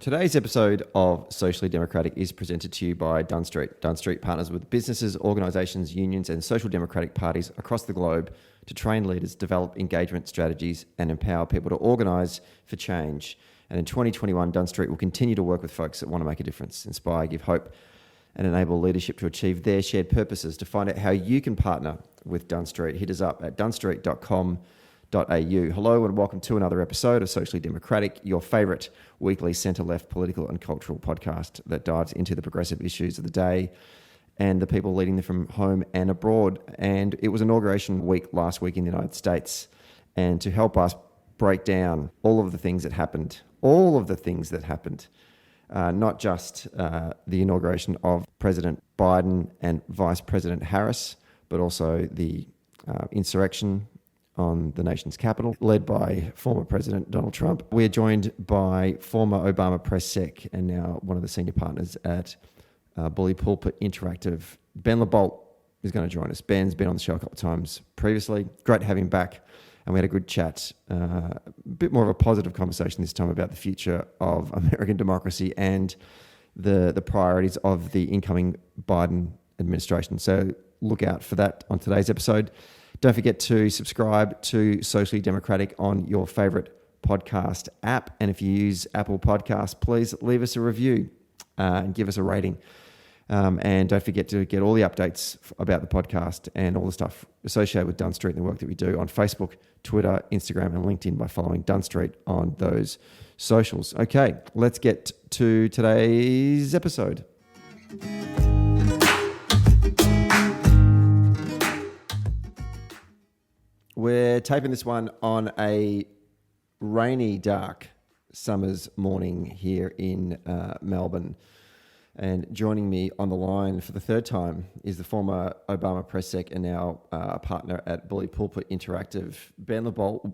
Today's episode of Socially Democratic is presented to you by Dunn Street. Dunn Street partners with businesses, organisations, unions and social democratic parties across the globe to train leaders, develop engagement strategies and empower people to organise for change. And in 2021, Dunn Street will continue to work with folks that want to make a difference, inspire, give hope and enable leadership to achieve their shared purposes. To find out how you can partner with Dunn Street, hit us up at dunnstreet.com.au. Hello and welcome to another episode of Socially Democratic, your favourite weekly centre-left political and cultural podcast that dives into the progressive issues of the day and the people leading them from home and abroad. And it was Inauguration Week last week in the United States. And to help us break down all of the things that happened, not just the inauguration of President Biden and Vice President Harris, but also the insurrection on the nation's capital, led by former President Donald Trump. We're joined by former Obama press sec and now one of the senior partners at Bully Pulpit Interactive. Ben LaBolt is going to join us. Ben's been on the show a couple of times previously. Great to have him back. And we had a good chat, a bit more of a positive conversation this time about the future of American democracy and the priorities of the incoming Biden administration. So look out for that on today's episode. Don't forget to subscribe to Socially Democratic on your favourite podcast app. And if you use Apple Podcasts, please leave us a review and give us a rating. And don't forget to get all the updates about the podcast and all the stuff associated with Dunn Street and the work that we do on Facebook, Twitter, Instagram, and LinkedIn by following Dunn Street on those socials. Okay, let's get to today's episode. We're taping this one on a rainy, dark summer's morning here in Melbourne. And joining me on the line for the third time is the former Obama press sec and now partner at Bully Pulpit Interactive, Ben LaBolt.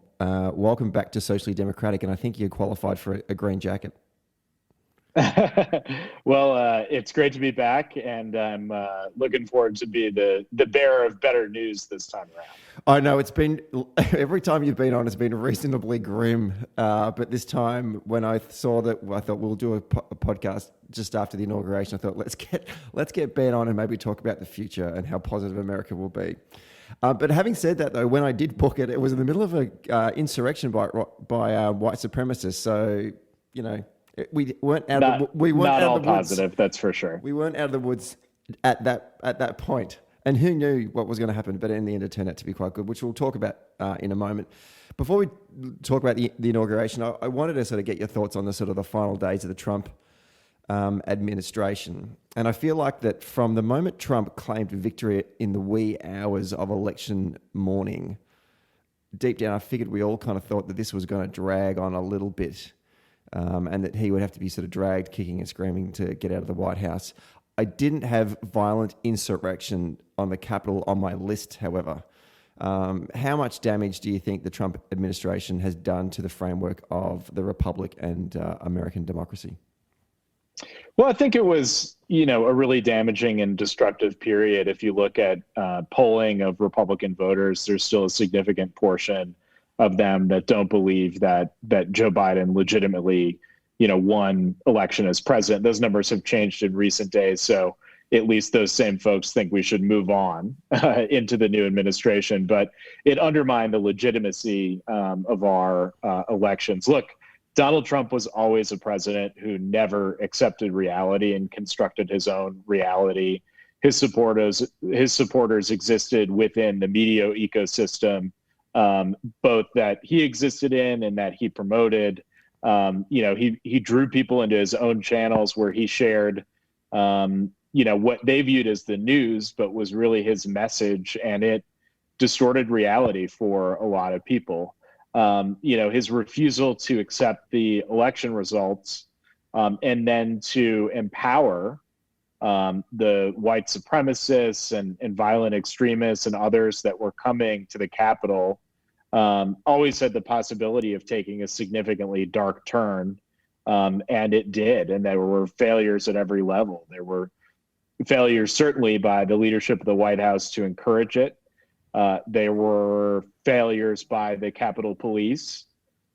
Welcome back to Socially Democratic, and I think you qualified for a green jacket. Well, it's great to be back, and I'm looking forward to be the bearer of better news this time around. I know it's been, every time you've been on, it's been reasonably grim. But this time when I saw that, I thought we'll do a podcast just after the inauguration. I thought, let's get Ben on and maybe talk about the future and how positive America will be. But having said that, though, when I did book it, it was in the middle of a insurrection by white supremacists. So, you know, we weren't out of the woods. Not all positive, that's for sure. We weren't out of the woods at that point. And who knew what was going to happen? But in the end, it turned out to be quite good, which we'll talk about in a moment. Before we talk about the inauguration, I wanted to sort of get your thoughts on the sort of the final days of the Trump administration. And I feel like that from the moment Trump claimed victory in the wee hours of election morning, deep down, I figured we all kind of thought that this was going to drag on a little bit. And that he would have to be sort of dragged kicking and screaming to get out of the White House. I didn't have violent insurrection on the Capitol on my list, however. How much damage do you think the Trump administration has done to the framework of the Republic and American democracy? Well, I think it was, a really damaging and destructive period. If you look at polling of Republican voters, there's still a significant portion of them that don't believe that Joe Biden legitimately, won election as president. Those numbers have changed in recent days. So at least those same folks think we should move on into the new administration. But it undermined the legitimacy of our elections. Look, Donald Trump was always a president who never accepted reality and constructed his own reality. His supporters existed within the media ecosystem, both that he existed in and that he promoted. He drew people into his own channels where he shared, what they viewed as the news, but was really his message, and it distorted reality for a lot of people. His refusal to accept the election results and then to empower the white supremacists and violent extremists and others that were coming to the Capitol always had the possibility of taking a significantly dark turn, and it did. And there were failures at every level. There were failures certainly by the leadership of the White House to encourage it. There were failures by the Capitol Police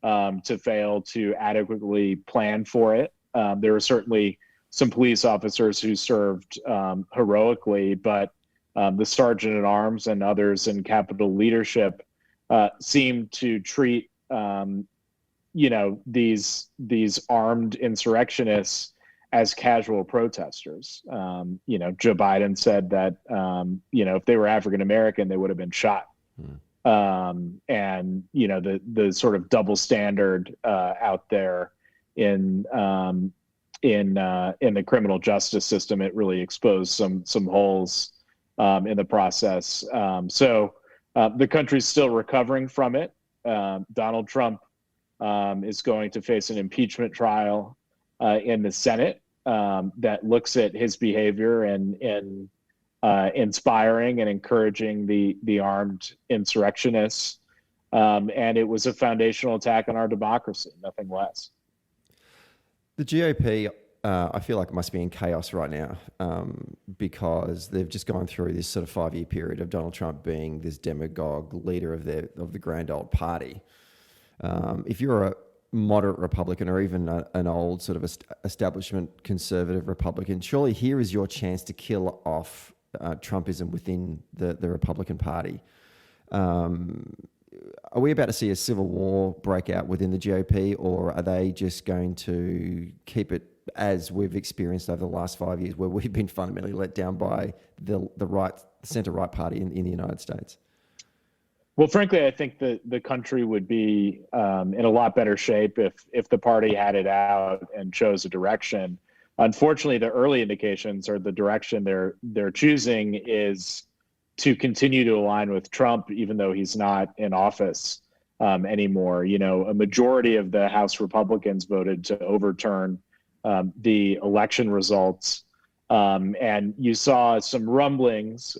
to fail to adequately plan for it. There were certainly some police officers who served heroically, but the sergeant at arms and others in Capitol leadership seemed to treat these armed insurrectionists as casual protesters. Joe Biden said that if they were African American, they would have been shot. And the sort of double standard out there in the criminal justice system, it really exposed some holes in the process. So the country's still recovering from it. Donald Trump is going to face an impeachment trial in the Senate that looks at his behavior and inspiring and encouraging the armed insurrectionists. And it was a foundational attack on our democracy, nothing less. The GOP, I feel like it must be in chaos right now because they've just gone through this sort of 5-year period of Donald Trump being this demagogue leader of the grand old party. If you're a moderate Republican or even an old sort of establishment conservative Republican, surely here is your chance to kill off Trumpism within the Republican Party. Are we about to see a civil war break out within the GOP, or are they just going to keep it as we've experienced over the last 5 years, where we've been fundamentally let down by the center-right party in the United States? Well, frankly, I think the country would be in a lot better shape if the party had it out and chose a direction. Unfortunately, the early indications or the direction they're choosing is to continue to align with Trump, even though he's not in office anymore. A majority of the House Republicans voted to overturn the election results. And you saw some rumblings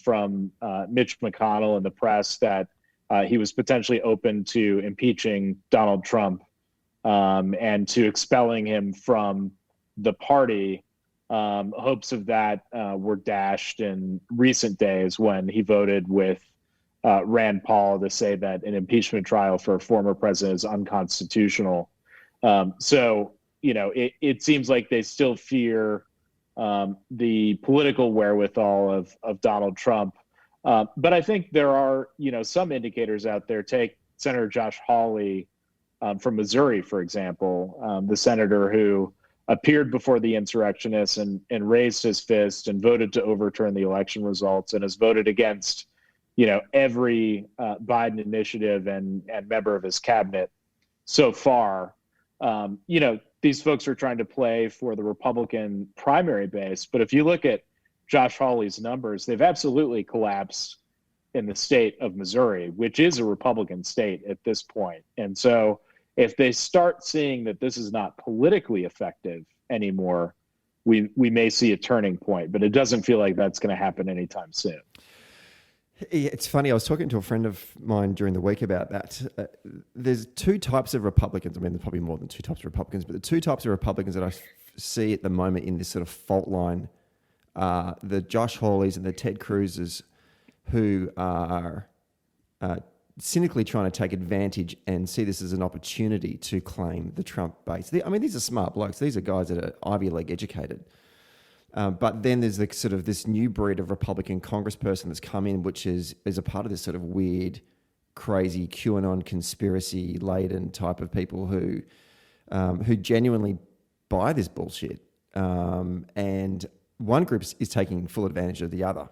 from Mitch McConnell in the press that he was potentially open to impeaching Donald Trump and to expelling him from the party. Hopes of that were dashed in recent days when he voted with Rand Paul to say that an impeachment trial for a former president is unconstitutional. So it seems like they still fear the political wherewithal of Donald Trump. But I think there are, some indicators out there. Take Senator Josh Hawley from Missouri, for example, the senator who appeared before the insurrectionists and raised his fist and voted to overturn the election results and has voted against, every Biden initiative and member of his cabinet so far. These folks are trying to play for the Republican primary base. But if you look at Josh Hawley's numbers, they've absolutely collapsed in the state of Missouri, which is a Republican state at this point. And so if they start seeing that this is not politically effective anymore, we may see a turning point, but it doesn't feel like that's going to happen anytime soon. It's funny. I was talking to a friend of mine during the week about that. There's two types of Republicans. I mean, there's probably more than two types of Republicans, but the two types of Republicans that I see at the moment in this sort of fault line are the Josh Hawleys and the Ted Cruzes, who are cynically trying to take advantage and see this as an opportunity to claim the Trump base. These are smart blokes. These are guys that are Ivy League educated. But then there's the sort of this new breed of Republican congressperson that's come in, which is a part of this sort of weird, crazy QAnon conspiracy-laden type of people who genuinely buy this bullshit. And one group is taking full advantage of the other.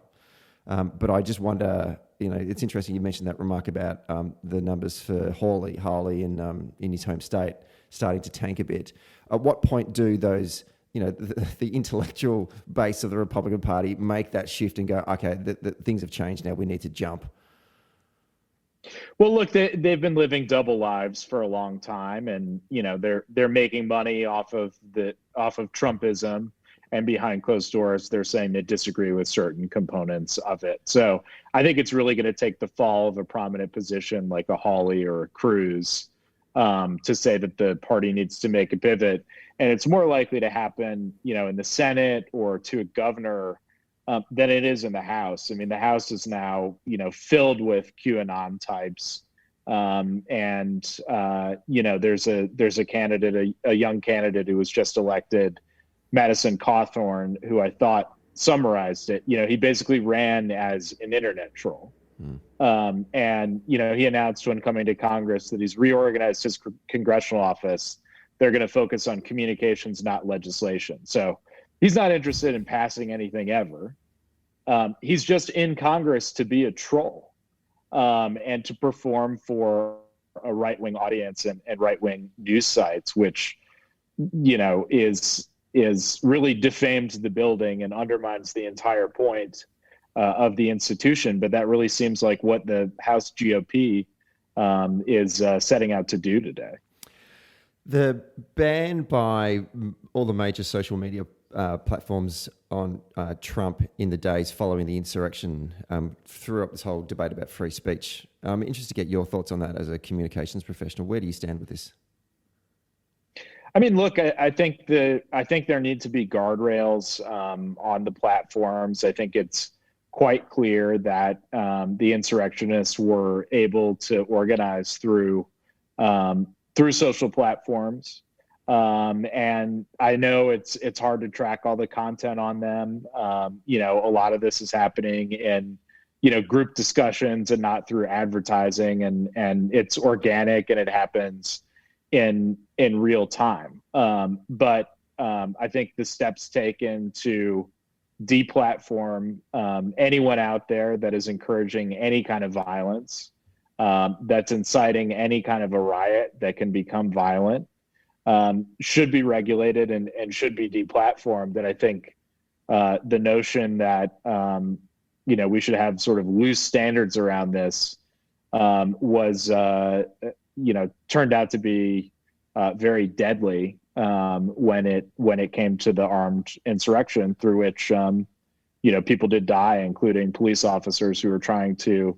But I just wonder, it's interesting you mentioned that remark about the numbers for Hawley in his home state starting to tank a bit. At what point do those, the intellectual base of the Republican Party make that shift and go, okay, the things have changed now, we need to jump? Well, look, they've been living double lives for a long time, and they're making money off of Trumpism, and behind closed doors, they're saying they disagree with certain components of it. So I think it's really going to take the fall of a prominent position like a Hawley or a Cruz to say that the party needs to make a pivot. And it's more likely to happen, in the Senate or to a governor than it is in the House. I mean, the House is now, filled with QAnon types There's a candidate, a young candidate who was just elected, Madison Cawthorn, who I thought summarized it. He basically ran as an internet troll. He announced when coming to Congress that he's reorganized his congressional office. They're going to focus on communications, not legislation. So he's not interested in passing anything ever. He's just in Congress to be a troll and to perform for a right-wing audience and right-wing news sites, which, is really defamed the building and undermines the entire point of the institution. But that really seems like what the House GOP is setting out to do today. The ban by all the major social media platforms on Trump in the days following the insurrection threw up this whole debate about free speech. I'm interested to get your thoughts on that as a communications professional. Where do you stand with this? I mean, look, I think there need to be guardrails on the platforms. I think it's quite clear that the insurrectionists were able to organize through social platforms. And I know it's hard to track all the content on them. A lot of this is happening in, group discussions and not through advertising, and it's organic and it happens in real time. But I think the steps taken to deplatform anyone out there that is encouraging any kind of violence, that's inciting any kind of a riot that can become violent, should be regulated and should be deplatformed. And I think the notion that we should have sort of loose standards around this was turned out to be very deadly when it came to the armed insurrection through which people did die, including police officers who were trying to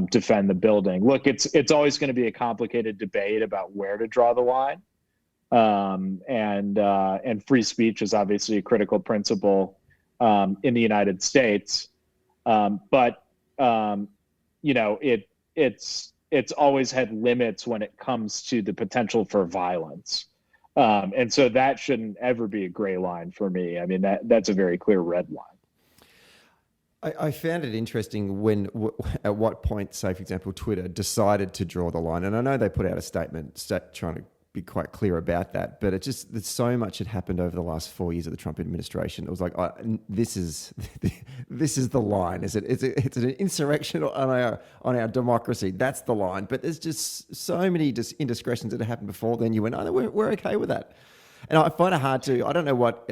defend the building. Look, it's always going to be a complicated debate about where to draw the line. And free speech is obviously a critical principle in the United States. But it's always had limits when it comes to the potential for violence. And so that shouldn't ever be a gray line for me. I mean, that's a very clear red line. I found it interesting at what point, say, for example, Twitter decided to draw the line. And I know they put out a statement trying to be quite clear about that, but there's so much had happened over the last 4 years of the Trump administration. It was like, this is the line. It's an insurrection on our democracy. That's the line. But there's just so many indiscretions that have happened before then. You went, oh, we're okay with that. And I find it hard to. I don't know what.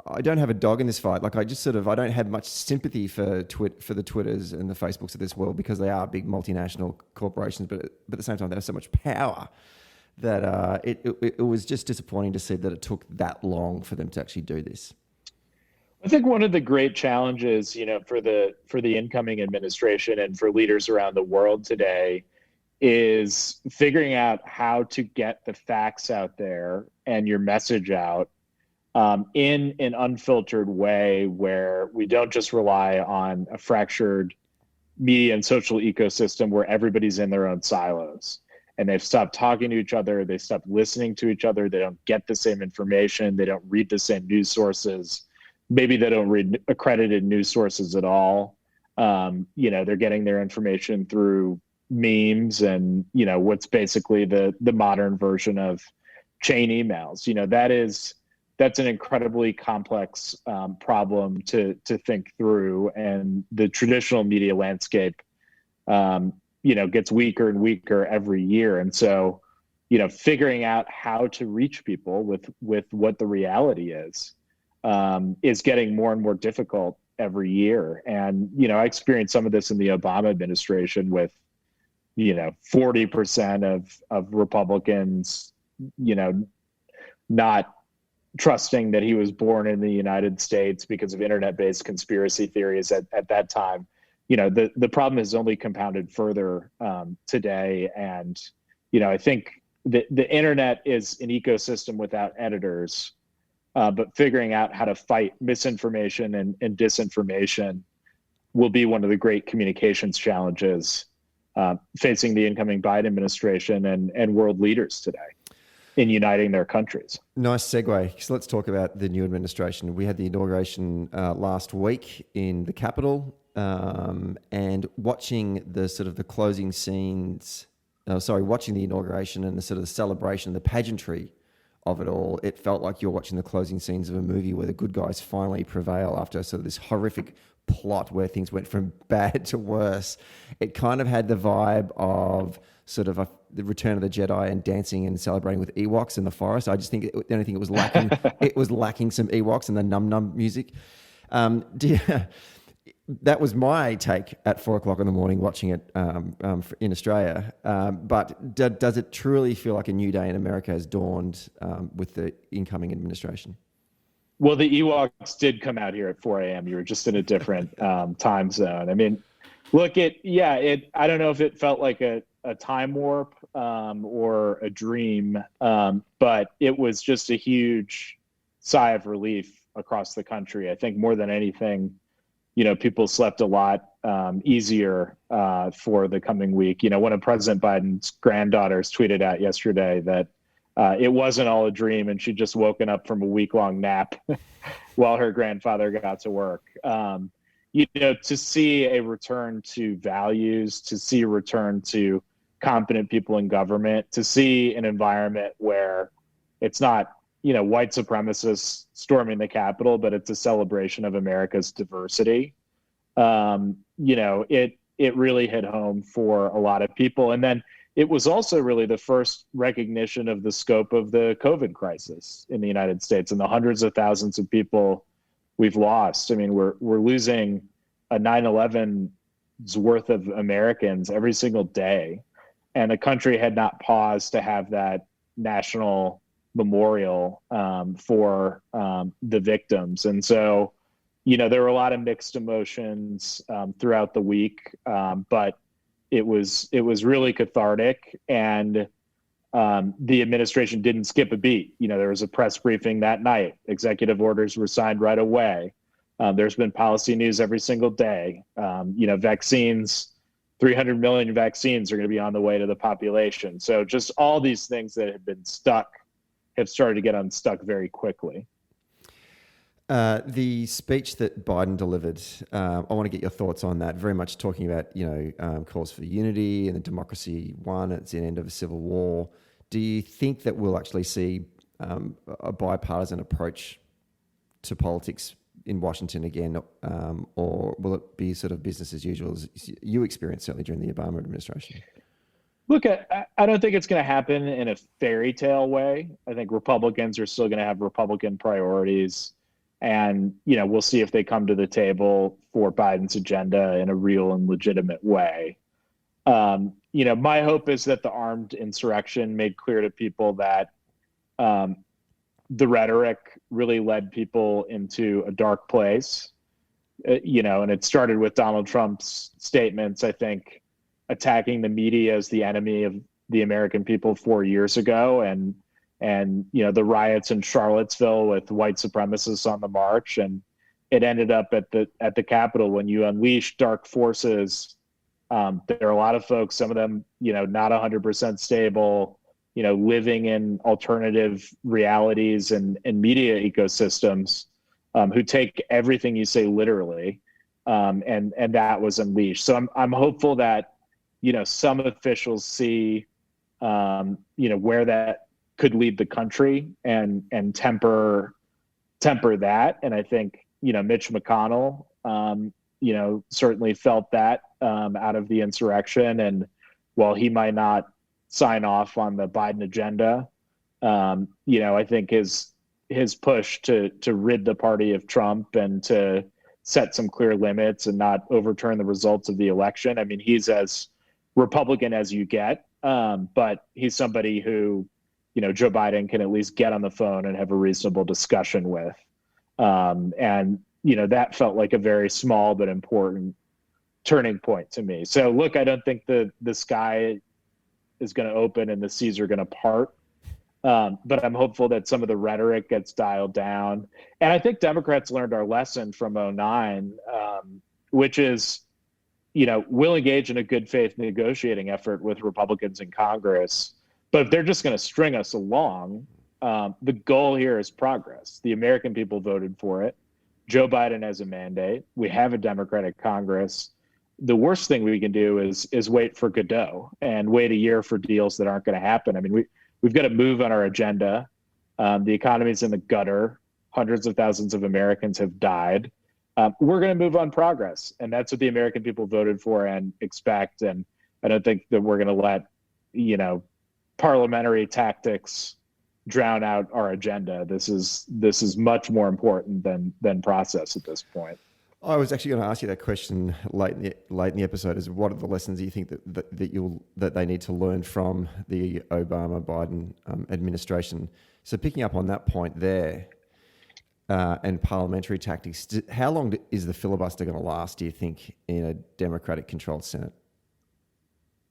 I don't have a dog in this fight. Like I don't have much sympathy for the Twitters and the Facebooks of this world because they are big multinational corporations. But at the same time, they have so much power that it was just disappointing to see that it took that long for them to actually do this. I think one of the great challenges, for the incoming administration and for leaders around the world today is figuring out how to get the facts out there and your message out in an unfiltered way where we don't just rely on a fractured media and social ecosystem where everybody's in their own silos and they've stopped talking to each other. They stopped listening to each other. They don't get the same information. They don't read the same news sources. Maybe they don't read accredited news sources at all. They're getting their information through memes and, what's basically the modern version of chain emails. That's an incredibly complex problem to think through, and the traditional media landscape, gets weaker and weaker every year. And so, figuring out how to reach people with what the reality is getting more and more difficult every year. And I experienced some of this in the Obama administration with 40% of Republicans, not trusting that he was born in the United States because of internet-based conspiracy theories at that time. The problem is only compounded further today. And, I think the internet is an ecosystem without editors, but figuring out how to fight misinformation and disinformation will be one of the great communications challenges facing the incoming Biden administration and world leaders today in uniting their countries. Nice segue. So let's talk about the new administration. We had the inauguration last week in the Capitol, and watching the sort of the closing scenes, watching the inauguration and the sort of the celebration, the pageantry of it all, it felt like you're watching the closing scenes of a movie where the good guys finally prevail after sort of this horrific plot where things went from bad to worse. It kind of had the vibe of sort of the Return of the Jedi and dancing and celebrating with Ewoks in the forest. I just think the only thing it was lacking, it was lacking some Ewoks and the num num music. That was my take at 4 o'clock in the morning watching it in Australia. But does it truly feel like a new day in America has dawned with the incoming administration? Well, the Ewoks did come out here at 4 a.m. You were just in a different time zone. I mean, look, I don't know if it felt like a time warp or a dream, but it was just a huge sigh of relief across the country. I think more than anything, people slept a lot easier for the coming week. One of President Biden's granddaughters tweeted out yesterday that it wasn't all a dream and she'd just woken up from a week-long nap while her grandfather got to work. To see a return to values, to see a return to competent people in government, to see an environment where it's not, white supremacists storming the Capitol, but it's a celebration of America's diversity. It really hit home for a lot of people. And then it was also really the first recognition of the scope of the COVID crisis in the United States and the hundreds of thousands of people we've lost. I mean, we're losing a 9/11's worth of Americans every single day. And the country had not paused to have that national memorial for the victims. And so, there were a lot of mixed emotions throughout the week, but it was really cathartic. And the administration didn't skip a beat. There was a press briefing that night. Executive orders were signed right away. There's been policy news every single day. Vaccines, 300 million vaccines are going to be on the way to the population. So just all these things that had been stuck have started to get unstuck very quickly. The speech that Biden delivered, I want to get your thoughts on that. Very much talking about, calls for unity and the democracy won. It's the end of a civil war. Do you think that we'll actually see a bipartisan approach to politics in Washington again, or will it be sort of business as usual as you experienced certainly during the Obama administration? Look, I don't think it's going to happen in a fairy tale way. I think Republicans are still going to have Republican priorities. And, we'll see if they come to the table for Biden's agenda in a real and legitimate way. My hope is that the armed insurrection made clear to people that the rhetoric really led people into a dark place, and it started with Donald Trump's statements, I think, attacking the media as the enemy of the American people 4 years ago. And the riots in Charlottesville with white supremacists on the march, and it ended up at the Capitol when you unleash dark forces. There are a lot of folks, some of them, not 100% stable, living in alternative realities and media ecosystems, who take everything you say literally, and that was unleashed. So I'm hopeful that some officials see where that could lead the country and temper that. And I think, Mitch McConnell, certainly felt that out of the insurrection. And while he might not sign off on the Biden agenda, I think his push to rid the party of Trump and to set some clear limits and not overturn the results of the election. I mean, he's as Republican as you get, but he's somebody who, Joe Biden can at least get on the phone and have a reasonable discussion with. That felt like a very small but important turning point to me. So look, I don't think the sky is going to open and the seas are going to part. But I'm hopeful that some of the rhetoric gets dialed down. And I think Democrats learned our lesson from 2009. which is, we'll engage in a good faith negotiating effort with Republicans in Congress. But if they're just going to string us along, the goal here is progress. The American people voted for it. Joe Biden has a mandate. We have a Democratic Congress. The worst thing we can do is wait for Godot and wait a year for deals that aren't going to happen. I mean, we've got to move on our agenda. The economy's in the gutter. Hundreds of thousands of Americans have died. We're going to move on progress. And that's what the American people voted for and expect. And I don't think that we're going to let, parliamentary tactics drown out our agenda. This is much more important than process at this point. I was actually going to ask you that question late in the episode: is what are the lessons you think that they need to learn from the Obama-Biden administration? So picking up on that point there, and parliamentary tactics, how long is the filibuster going to last, do you think, in a Democratic-controlled Senate?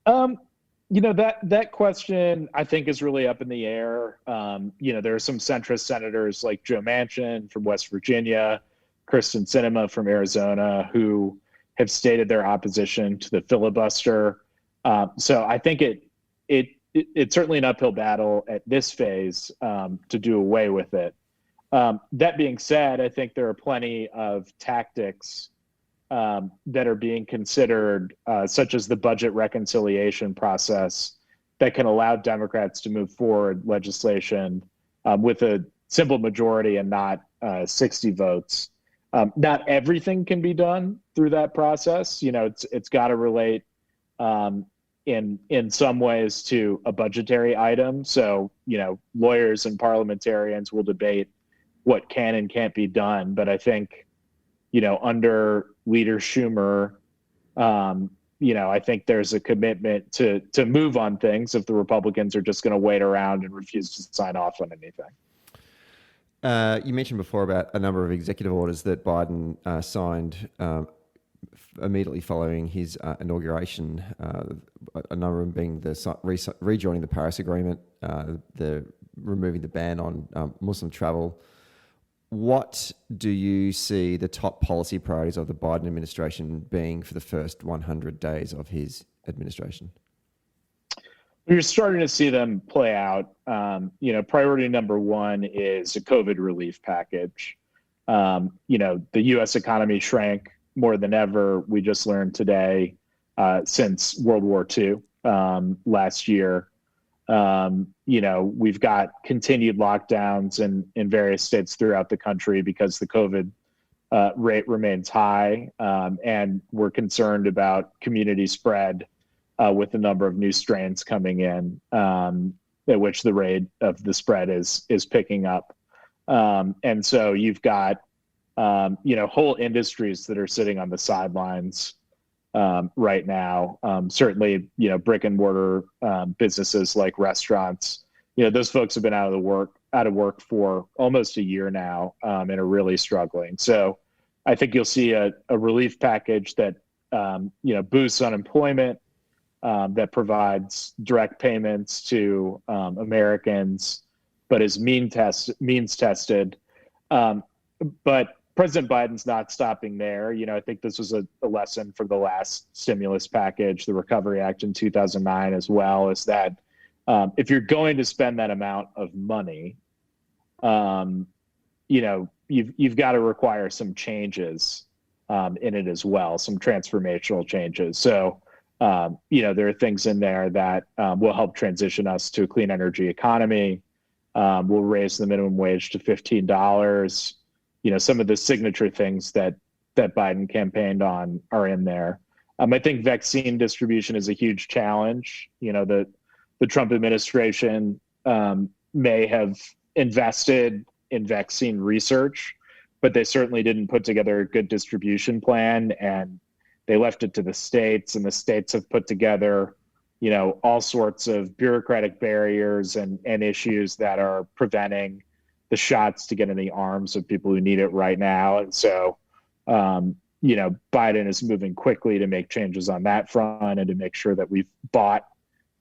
That question I think is really up in the air. There are some centrist senators like Joe Manchin from West Virginia, Kristen Sinema from Arizona, who have stated their opposition to the filibuster. So I think it's certainly an uphill battle at this phase to do away with it. That being said, I think there are plenty of tactics that are being considered, such as the budget reconciliation process, that can allow Democrats to move forward legislation with a simple majority and not 60 votes. Not everything can be done through that process. It's got to relate in some ways to a budgetary item. So, lawyers and parliamentarians will debate what can and can't be done. But I think, under Leader Schumer, I think there's a commitment to move on things if the Republicans are just going to wait around and refuse to sign off on anything. You mentioned before about a number of executive orders that Biden signed immediately following his inauguration, a number of them being the rejoining the Paris Agreement, the removing the ban on Muslim travel. What do you see the top policy priorities of the Biden administration being for the first 100 days of his administration? You're starting to see them play out. Priority number one is a COVID relief package. The U.S. economy shrank more than ever. We just learned today since World War II last year. We've got continued lockdowns in various states throughout the country because the COVID rate remains high, and we're concerned about community spread with the number of new strains coming in, at which the rate of the spread is picking up. And so you've got, whole industries that are sitting on the sidelines right now. Certainly, brick and mortar businesses like restaurants, those folks have been out of work for almost a year now, and are really struggling. So I think you'll see a relief package that, boosts unemployment, that provides direct payments to Americans, but is means tested. But President Biden's not stopping there. I think this was a lesson for the last stimulus package, the Recovery Act in 2009, as well, is that if you're going to spend that amount of money, you've got to require some changes in it as well, some transformational changes. So, there are things in there that will help transition us to a clean energy economy. We'll raise the minimum wage to $15. Some of the signature things that Biden campaigned on are in there. I think vaccine distribution is a huge challenge. The Trump administration may have invested in vaccine research, but they certainly didn't put together a good distribution plan, and they left it to the states, and the states have put together, all sorts of bureaucratic barriers and issues that are preventing the shots to get in the arms of people who need it right now. And so, Biden is moving quickly to make changes on that front and to make sure that we've bought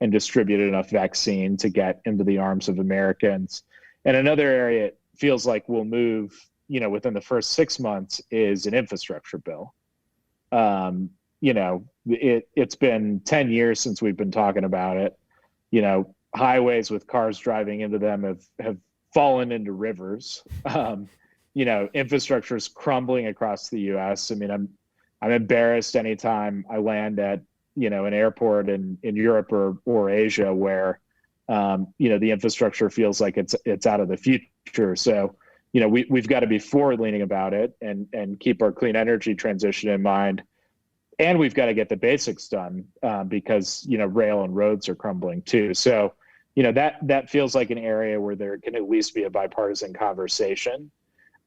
and distributed enough vaccine to get into the arms of Americans. And another area it feels like we'll move, within the first 6 months is an infrastructure bill. It's been 10 years since we've been talking about it. Highways with cars driving into them have fallen into rivers. Infrastructure is crumbling across the U.S. I mean, I'm embarrassed anytime I land at an airport in Europe or Asia where the infrastructure feels like it's out of the future. So we've got to be forward leaning about it and keep our clean energy transition in mind. And we've got to get the basics done because rail and roads are crumbling too. So that feels like an area where there can at least be a bipartisan conversation.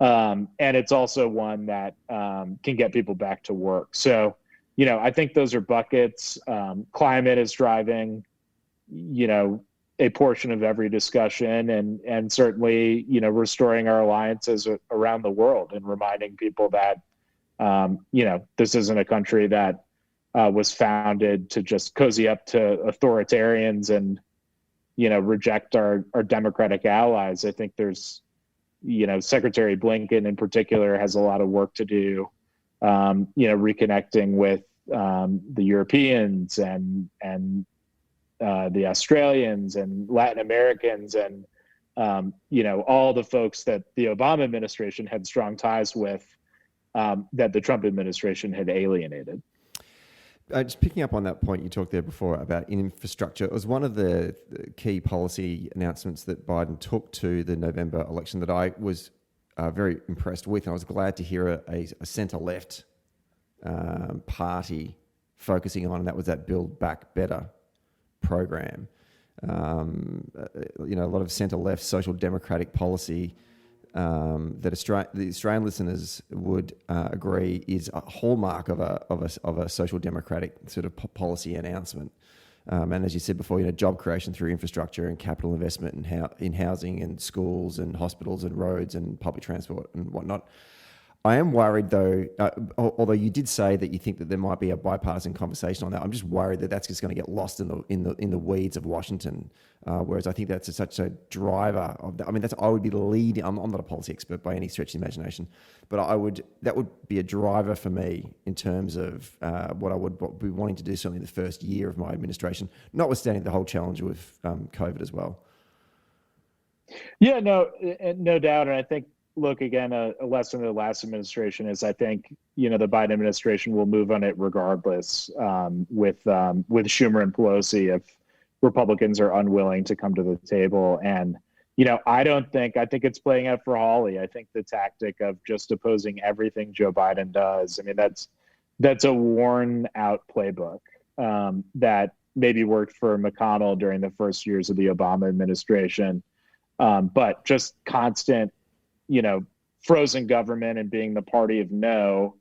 And it's also one that can get people back to work. So, I think those are buckets. Climate is driving, a portion of every discussion, and certainly, restoring our alliances around the world and reminding people that, this isn't a country that was founded to just cozy up to authoritarians and, reject our democratic allies. I think there's, Secretary Blinken in particular has a lot of work to do, reconnecting with the Europeans and the Australians and Latin Americans and, all the folks that the Obama administration had strong ties with that the Trump administration had alienated. Just picking up on that point you talked there before about infrastructure, it was one of the key policy announcements that Biden took to the November election that I was very impressed with. And I was glad to hear a centre-left party focusing on, and that was that Build Back Better program. A lot of centre-left social democratic policy that the Australian listeners would agree is a hallmark of a social democratic sort of policy announcement. And as you said before, job creation through infrastructure and capital investment in housing and schools and hospitals and roads and public transport and whatnot. I am worried, though, although you did say that you think that there might be a bipartisan conversation on that. I'm just worried that that's just going to get lost in the weeds of Washington. Whereas I think that's such a driver of that. I mean, I would be leading. I'm not a policy expert by any stretch of the imagination, but that would be a driver for me in terms of what I would be wanting to do certainly in the first year of my administration, notwithstanding the whole challenge with COVID as well. Yeah, no doubt, and I think. Look, again, a lesson of the last administration is I think, the Biden administration will move on it regardless with Schumer and Pelosi if Republicans are unwilling to come to the table. And, I think it's playing out for Hawley. I think the tactic of just opposing everything Joe Biden does, I mean, that's a worn out playbook that maybe worked for McConnell during the first years of the Obama administration. But just constant, frozen government and being the party of no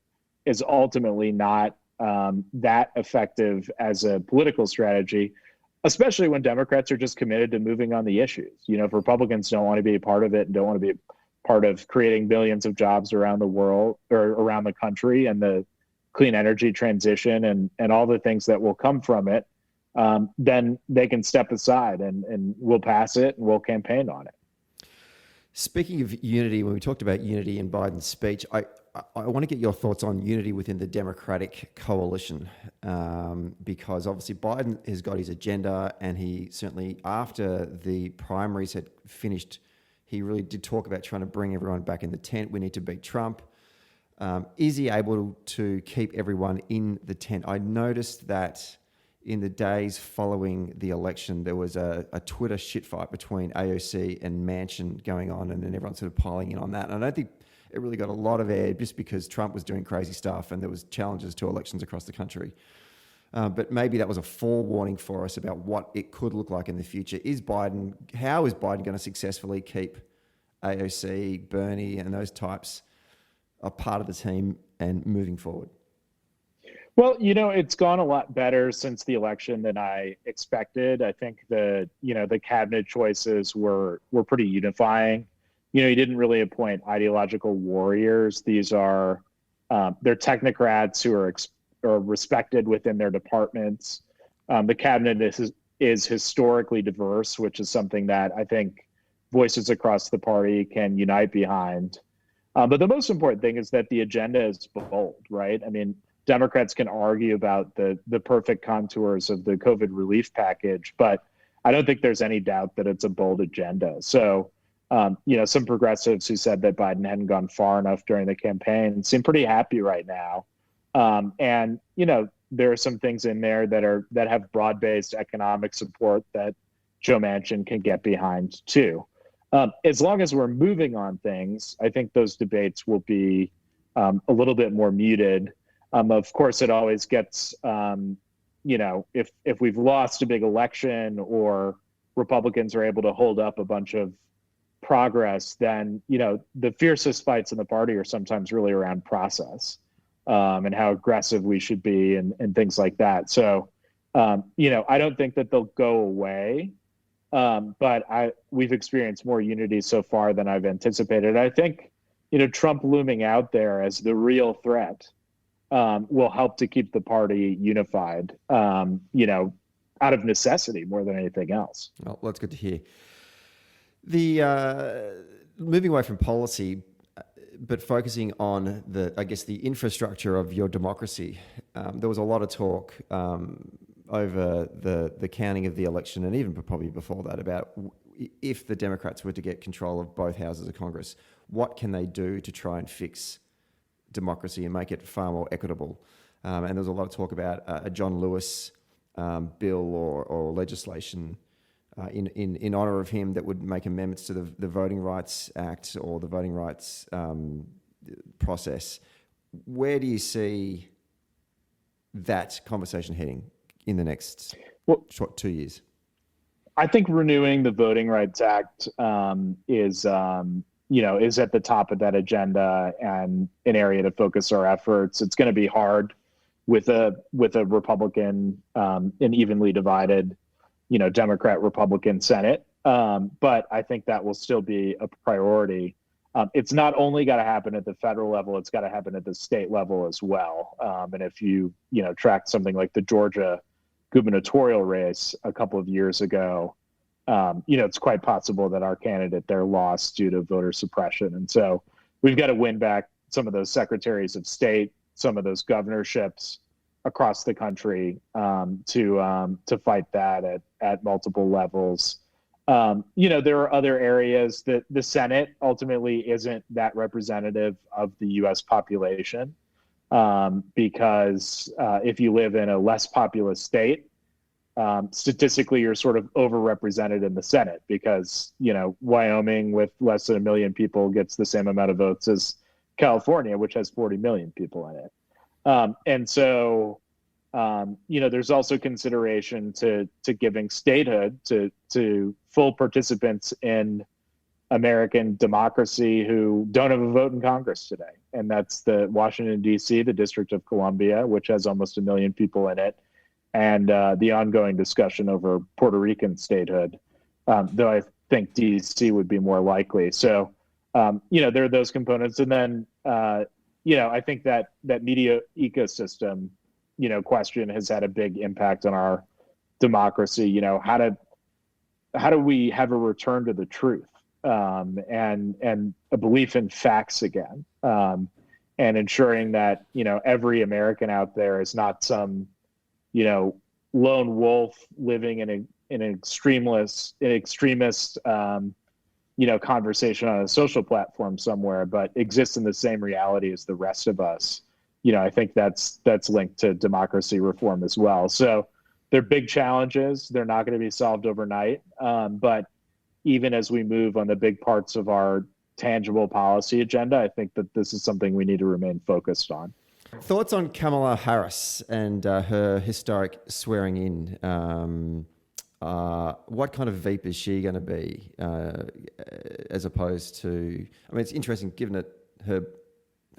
is ultimately not that effective as a political strategy, especially when Democrats are just committed to moving on the issues. If Republicans don't want to be a part of it and don't want to be a part of creating millions of jobs around the world or around the country and the clean energy transition and all the things that will come from it, then they can step aside and we'll pass it and we'll campaign on it. Speaking of unity, when we talked about unity in Biden's speech, I want to get your thoughts on unity within the Democratic coalition, because obviously Biden has got his agenda, and he certainly, after the primaries had finished, he really did talk about trying to bring everyone back in the tent. We need to beat Trump. Is he able to keep everyone in the tent? I noticed that in the days following the election, there was a Twitter shitfight between AOC and Manchin going on, and then everyone sort of piling in on that. And I don't think it really got a lot of air just because Trump was doing crazy stuff and there was challenges to elections across the country. But maybe that was a forewarning for us about what it could look like in the future. How is Biden going to successfully keep AOC, Bernie, and those types a part of the team and moving forward? Well, it's gone a lot better since the election than I expected. I think the cabinet choices were pretty unifying. He didn't really appoint ideological warriors. These are they're technocrats who are respected within their departments. The cabinet is historically diverse, which is something that I think voices across the party can unite behind. But the most important thing is that the agenda is bold, right? I mean, Democrats can argue about the perfect contours of the COVID relief package, but I don't think there's any doubt that it's a bold agenda. So, some progressives who said that Biden hadn't gone far enough during the campaign seem pretty happy right now. And there are some things in there that have broad-based economic support that Joe Manchin can get behind too. As long as we're moving on things, I think those debates will be a little bit more muted. Of course, it always gets, if we've lost a big election or Republicans are able to hold up a bunch of progress, then, the fiercest fights in the party are sometimes really around process and how aggressive we should be and things like that. So, I don't think that they'll go away, but we've experienced more unity so far than I've anticipated. I think, Trump looming out there as the real threat will help to keep the party unified, out of necessity more than anything else. Well, that's good to hear. The moving away from policy, but focusing on the infrastructure of your democracy. There was a lot of talk over the counting of the election, and even probably before that, about if the Democrats were to get control of both houses of Congress, what can they do to try and fix democracy and make it far more equitable? And there was a lot of talk about a John Lewis bill or legislation in honour of him that would make amendments to the Voting Rights Act or the voting rights process. Where do you see that conversation heading in the next 2 years? I think renewing the Voting Rights Act is at the top of that agenda and an area to focus our efforts. It's going to be hard with a Republican and evenly divided, Democrat-Republican Senate. But I think that will still be a priority. It's not only got to happen at the federal level, it's got to happen at the state level as well. And if you track something like the Georgia gubernatorial race a couple of years ago, it's quite possible that our candidate there lost due to voter suppression. And so we've got to win back some of those secretaries of state, some of those governorships across the country to fight that at multiple levels. There are other areas that the Senate ultimately isn't that representative of the U.S. population because if you live in a less populous state, statistically, you're sort of overrepresented in the Senate because, Wyoming with less than 1 million people gets the same amount of votes as California, which has 40 million people in it. And so, there's also consideration to giving statehood to full participants in American democracy who don't have a vote in Congress today. And that's the Washington, D.C., the District of Columbia, which has almost 1 million people in it, and the ongoing discussion over Puerto Rican statehood, though I think D.C. would be more likely. So, there are those components. And then, I think that media ecosystem, question has had a big impact on our democracy. How do we have a return to the truth and a belief in facts again, and ensuring that, every American out there is not some, lone wolf living in an extremist, conversation on a social platform somewhere, but exists in the same reality as the rest of us. I think that's linked to democracy reform as well. So they're big challenges. They're not going to be solved overnight. But even as we move on the big parts of our tangible policy agenda, I think that this is something we need to remain focused on. Thoughts on Kamala Harris and her historic swearing in? What kind of Veep is she going to be as opposed to... I mean, it's interesting given that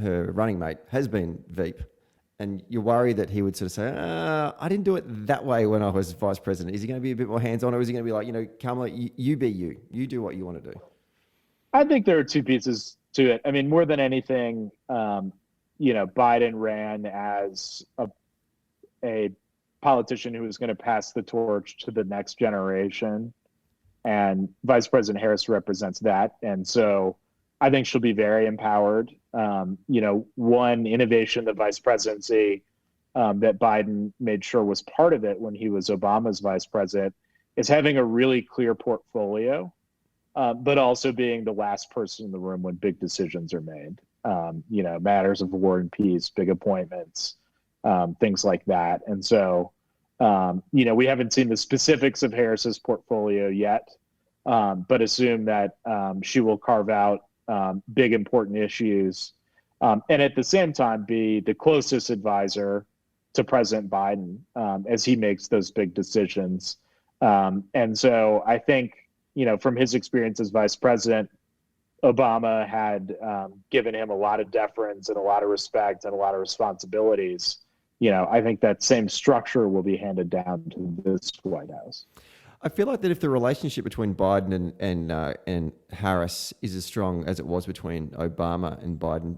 her running mate has been Veep, and you worry that he would sort of say, I didn't do it that way when I was vice president. Is he going to be a bit more hands-on, or is he going to be like, Kamala, you be you. You do what you want to do? I think there are two pieces to it. I mean, more than anything, Biden ran as a politician who was going to pass the torch to the next generation, and Vice President Harris represents that. And so I think she'll be very empowered. One innovation of the vice presidency that Biden made sure was part of it when he was Obama's vice president, is having a really clear portfolio, but also being the last person in the room when big decisions are made. Matters of war and peace, big appointments, things like that. And so, we haven't seen the specifics of Harris's portfolio yet, but assume that she will carve out big, important issues, and at the same time be the closest advisor to President Biden as he makes those big decisions. And so I think, from his experience as vice president, Obama had given him a lot of deference and a lot of respect and a lot of responsibilities. I think that same structure will be handed down to this White House. I feel like that if the relationship between Biden and Harris is as strong as it was between Obama and Biden,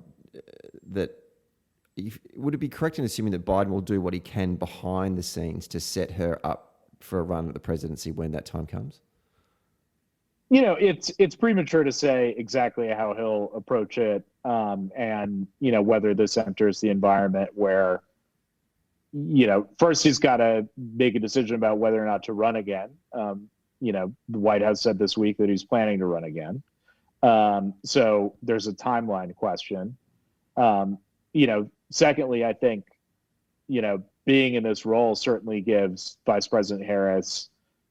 would it be correct in assuming that Biden will do what he can behind the scenes to set her up for a run at the presidency when that time comes? It's premature to say exactly how he'll approach it, and whether this enters the environment where, first he's got to make a decision about whether or not to run again. The White House said this week that he's planning to run again. So there's a timeline question. Secondly, I think, being in this role certainly gives Vice President Harris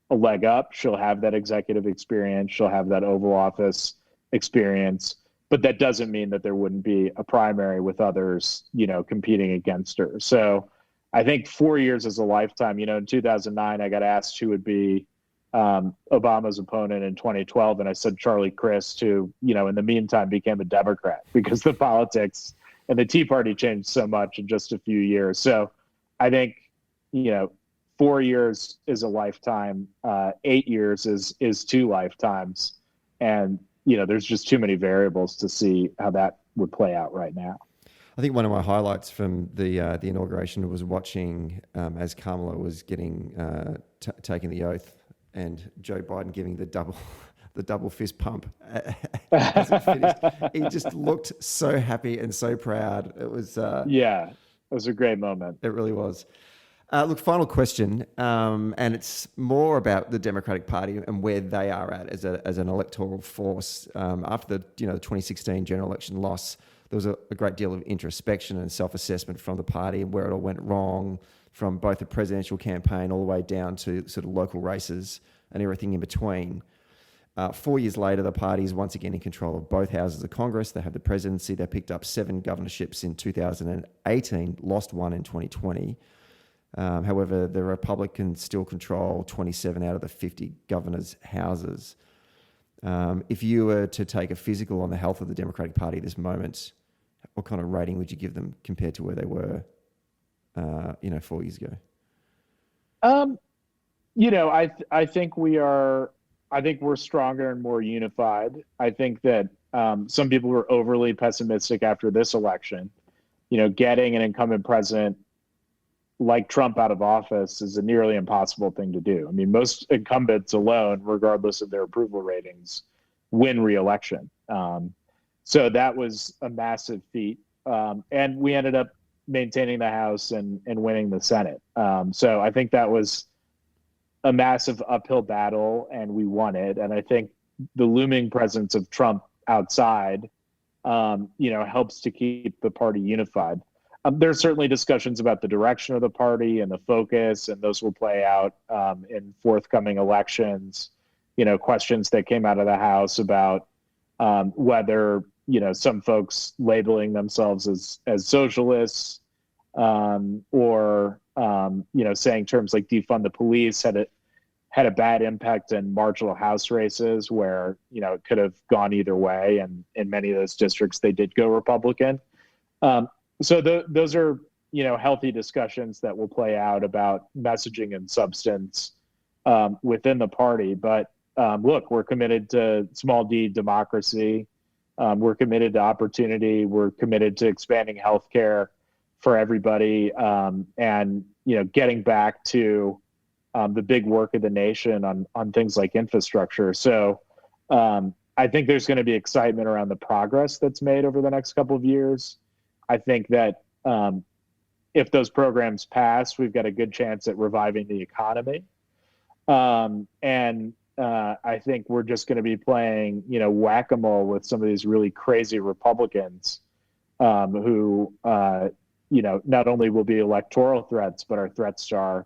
a leg up. She'll have that executive experience. She'll have that Oval Office experience. But that doesn't mean that there wouldn't be a primary with others, competing against her. So I think 4 years is a lifetime. In 2009, I got asked who would be Obama's opponent in 2012. And I said Charlie Crist, who, in the meantime became a Democrat because the politics and the Tea Party changed so much in just a few years. So I think, 4 years is a lifetime. 8 years is 2 lifetimes. And, there's just too many variables to see how that would play out right now. I think one of my highlights from the inauguration was watching as Kamala was getting taking the oath and Joe Biden giving the double fist pump as it finished. He just looked so happy and so proud. It was it was a great moment. It really was. Look, final question, and it's more about the Democratic Party and where they are at as an electoral force. After the 2016 general election loss, there was a great deal of introspection and self-assessment from the party and where it all went wrong, from both the presidential campaign all the way down to sort of local races and everything in between. 4 years later, the party is once again in control of both houses of Congress. They have the presidency. They picked up 7 governorships in 2018, lost 1 in 2020. However, the Republicans still control 27 out of the 50 governors' houses. If you were to take a physical on the health of the Democratic Party at this moment, what kind of rating would you give them compared to where they were, 4 years ago? I think we're stronger and more unified. I think that some people were overly pessimistic after this election. Getting an incumbent president like Trump out of office is a nearly impossible thing to do. I mean, most incumbents alone, regardless of their approval ratings, win re-election. So that was a massive feat. And we ended up maintaining the House and winning the Senate. So I think that was a massive uphill battle, and we won it. And I think the looming presence of Trump outside, helps to keep the party unified. There's certainly discussions about the direction of the party and the focus, and those will play out in forthcoming elections. Questions that came out of the House about whether, some folks labeling themselves as socialists or, saying terms like defund the police had a bad impact in marginal House races where, it could have gone either way. And in many of those districts, they did go Republican. So those are, healthy discussions that will play out about messaging and substance within the party. But look, we're committed to small d democracy. We're committed to opportunity. We're committed to expanding healthcare for everybody, and getting back to the big work of the nation on things like infrastructure. So I think there's going to be excitement around the progress that's made over the next couple of years. I think that if those programs pass, we've got a good chance at reviving the economy. And I think we're just going to be playing, whack-a-mole with some of these really crazy Republicans who, not only will be electoral threats, but are threats to our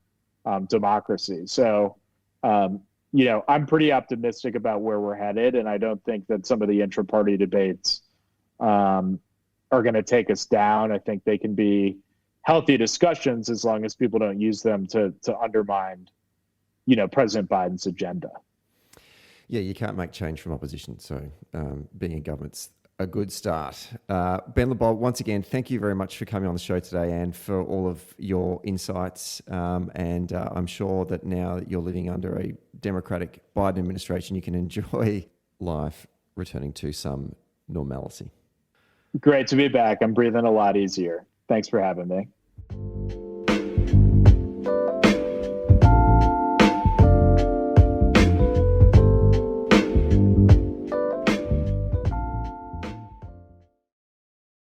democracy. So, I'm pretty optimistic about where we're headed, and I don't think that some of the intra-party debates are going to take us down. I think they can be healthy discussions as long as people don't use them to undermine, President Biden's agenda. Yeah, you can't make change from opposition. So being in government's a good start. Ben LaBolt, once again, thank you very much for coming on the show today and for all of your insights. And I'm sure that now that you're living under a Democratic Biden administration, you can enjoy life returning to some normalcy. Great to be back. I'm breathing a lot easier. Thanks for having me.